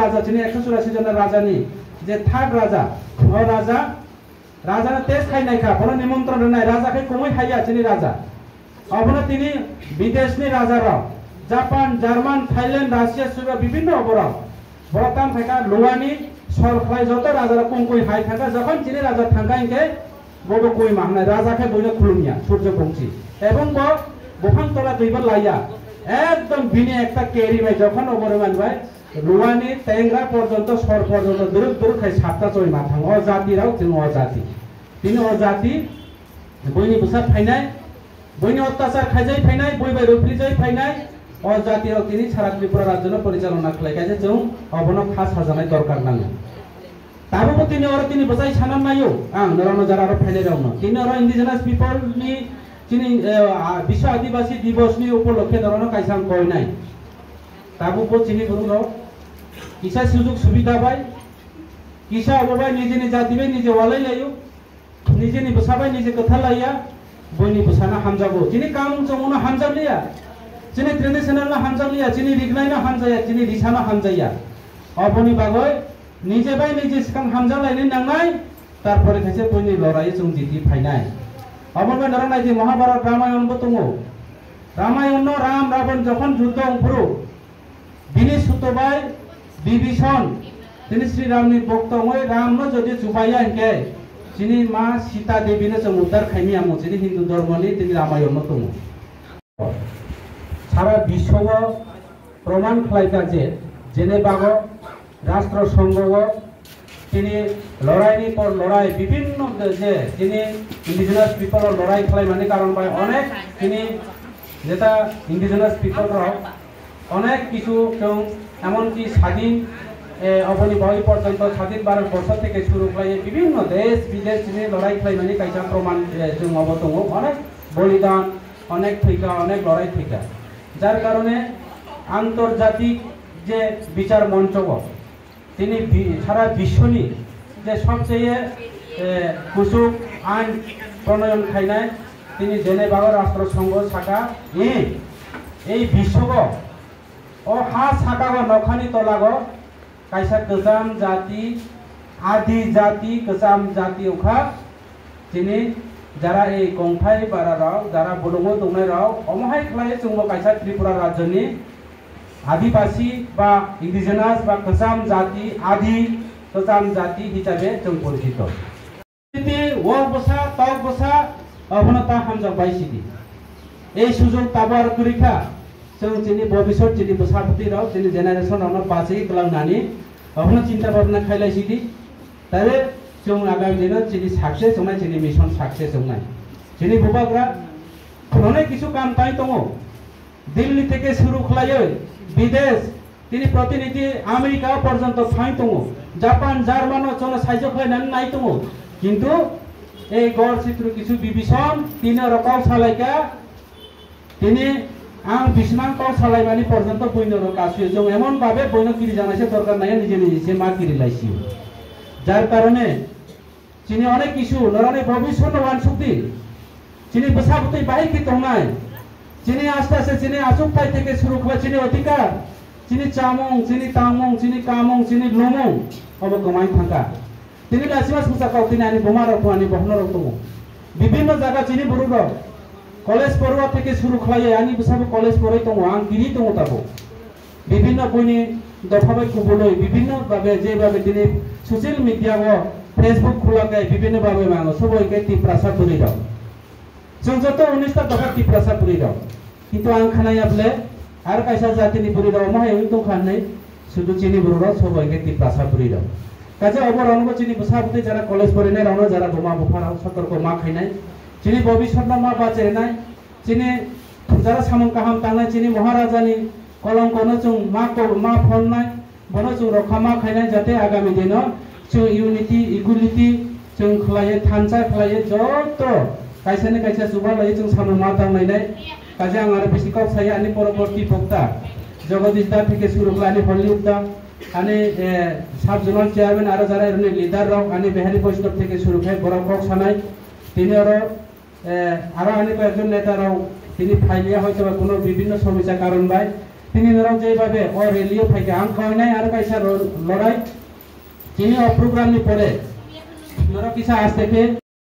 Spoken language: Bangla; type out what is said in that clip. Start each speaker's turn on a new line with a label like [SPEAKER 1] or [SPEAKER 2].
[SPEAKER 1] রাজা যিনি 184 জনের রাজা নি যে থার্ড রাজা ও রাজা রাজা তেজ খাই নাই খা বড় নিমন্ত্রণ নাই রাজাকে কমই খাইয়া যিনি রাজা অবনা তিনি বিদেশনি রাজারা জাপান জার্মান থাইল্যান্ড রাশিয়া সুরা বিভিন্ন অবরা বড়তাম থাকা লোয়ানি সরখাই যত রাজারা কম কই হাই থাকা যখন যিনি রাজা থাকাইকে বড় কই মাহনাই রাজাকে বইলে খুলুমিয়া সূর্য বংশী এবং বফাং তলা দুইবার লাইয়া একদম বিনে একটা কেরি ভাই যখন অবরে মানবাই রুয়ানি টেংরা পর্যন্ত সর পর্যন্ত দূর দূর খাই সাতটা চই মাথাং অ জাতিরাও তিনি অজাতি তিনি অজাতি বইনি বুসা ফাইনাই বইনি অত্যাচার খাইজাই ফাইনাই বই বাই রফলিজাই ফাইনাই অজাতিরাও তিনি সারা ত্রিপুরা রাজ্য পরিচালনা খাইছে जों অবনো খাস হাজানাই দরকার নাङो তারপর তিনি বসাই সানান নাইও আং নরনো যারা আর ফাইনাই রাউনো তিনি আর ইন্ডিজিনাস পিপল নি তিনি বিশ্ব আদিবাসী দিবস নি উপলক্ষে ধরনো কাইসাং কই নাই তারপর তিনি বলুন কিসা সুযোগ সুবিধা পাই কিসা অবাই নিজে নিজে জাতিবাই নিজে ওয়ালাই লাইও নিজে নি বসাবাই নিজে কথা লাইয়া বইনি বসানা হামজাবো যিনি কাম জমুনা হামজালিয়া যিনি ট্রেডিশনাল না হামজালিয়া যিনি রিগনাইনা হামজায়া যিনি রিসানা হামজাইয়া অবনি বাগয় নিজে বাই নিজে সিকাং হামজালাইনি নাংনাই তারপরে খাইছে বইনি লড়াই जों জিতি ফাইনাই অবনবাই নরনাই যে মহাভারত রামায়ণ বতঙ্গো রামায়ণ রাম রাবণ যখন যুদ্ধ অংপুরু বিনি সুতবাই বিভীষণ তিনি শ্রীরামনি ভক্ত হই রামনো যদি জুবাইয়া ইনকে যিনি মা সীতা দেবীনে जों उद्धार खाइमी आमो যিনি হিন্দু ধর্মনি তিনি রামায়ণ দङ সারা বিশ্ব প্রমাণ খাইকা যে জেনে বাগ রাষ্ট্রসংঘ তিনি লড়াইনি পর লড়াই বিভিন্ন যে তিনি ইন্ডিজিনাস পিপল লড়াই খাইমানি কারণ বাই অনেক তিনি যেটা ইন্ডিজিনাস পিপল অনেক কিছু কেউ এমনকি স্বাধীন অবনি বই পর্যন্ত স্বাধীন ভারত বর্ষ থেকে শুরু করে বিভিন্ন দেশ বিদেশ নিয়ে লড়াই খাইমানি কাইসা প্রমাণ जों অবতঙ্গ অনেক বলিদান অনেক থৈকা অনেক লড়াই থৈকা যার কারণে আন্তর্জাতিক যে বিচার মঞ্চ তিনি সারা বিশ্বনি যে সবচেয়ে কুসুক আইন প্রণয়ন খাইনায় তিনি জেনেভা রাষ্ট্রসংঘ শাখা এই বিশ্বগ ও হা শাখাগ নখানি তলাগ কাইসা गोजाम জাতি आदि জাতি गोजाम জাতি उखा তিনি যারা এই গংথাই বারা রাও যারা বলঙ্গ দংনাই রাও অমহাই খাই जों কাইসা ত্রিপুরা রাজ্যনি আদিবাসী বা ইন্ডিজিনাস বা गोजाम জাতি আদি गोजाम জাতি হিসাবে जों পরিচিত ও বসা তক বসা অবনতা হামজা বাইসিদি এই সুযোগ তাবার করিখা जों जोंनि भबिष्यत जोंनि बसापतिराव जोंनि जेनेरेशनाव पासे खालामनानै अहनो चिन्ता भावना खालायसिदि तारे जों आगामी दिनाव जोंनि साक्सेस होनाय जोंनि मिशन साक्सेस होनाय जोंनि बुबाग्रा अनेक किछु काम ताई दङ दिल्ली থেকে শুরু খালাयो বিদেশ তিনি প্রতিনিধি আমেরিকা পর্যন্ত থাই দङ জাপান জার্মানও जों साइज खालायनानै नाय दङ কিন্তু এই গড় চিত্র কিছু বিভীষণ তিনি রকাও সালাইকা তিনি आं बिसिनां कल सालायमानि पर्यन्त बयनो कासियो जों एमन भाबे बयनो किरि जानायसे दरकार नाय निजे निजे मा किरि लाइसियो जार कारणे चिनि अनेक किछु नराने भविष्य नवान सुक्ति चिनि बसापति बाहि कि तंनाय चिनि आस्ते आस्ते चिनि आसुकथाय থেকে শুরু করে চিনি অধিকার চিনি চামং চিনি তামং চিনি কামং চিনি লমং अब गमाय थांका তিনি লাসিমাস মুসাকাও তিনি আনি বোমার আনি বহনর দङ বিভিন্ন জায়গা চিনি বড় कलेज पढ़ुआ থেকে শুরু খালায়ে आनी बिसाबो कलेज पढ़ाई दङ आं गिरि दङ ताबो विभिन्न बयनि दफाबाय कुबलै विभिन्न भाबे जे भाबे दिनै सोशल मीडियाआव फेसबुक खुलाके विभिन्न भाबे मानो सबैके तिप्रासा पुरि दाव जों जत 19टा दफा तिप्रासा पुरि दाव किन्तु आं खानायाब्ले आरो कायसा जातिनि पुरि दाव माहाय दंखानै सुदु चिनि बर'राव सबैके तिप्रासा पुरि दाव काजे अबरावनो चिनि बसाबते जारा कलेज पढ़िनाय रावनो जारा बोमा बुफाराव सतर्क मा खायनाय चिनि भविष्यत मा बाचेनाय चिनि जारा सामन काहाम तांनाय चिनि महाराजानि कलंकनो जों मा फननाय बनो जों रखा मा खायनाय जाते आगामी दिनाव जों यूनिटी इक्वालिटी जों खलाये थानसा खलाये जत कायसानि कायसा सुबा लायो जों सामन मा तांनायनाय काजे आं आरो बिसिकाव साय आनि परवर्ती वक्ता जगदीश दा থেকে শুরু করে आनि हलिउड दा आनि साब जोनाल चेयारमैन आरो जारा एरने लिडार राव आनि बेहारी बৈষ্ণব থেকে শুরু করে বড় কক সানাय তিনি आरो आनि कয়েকজন नेताराव তিনি फाइलिया হয়তো কোনো বিভিন্ন সমস্যা কারণ বাই তিনি নরাव যেভাবে ও রেলিও ফাইকে আং খাওয়ানাय आरो কাইসা লড়াই তিনি ও প্রোগ্রামনি পরে নরাव কিসা আজ থেকে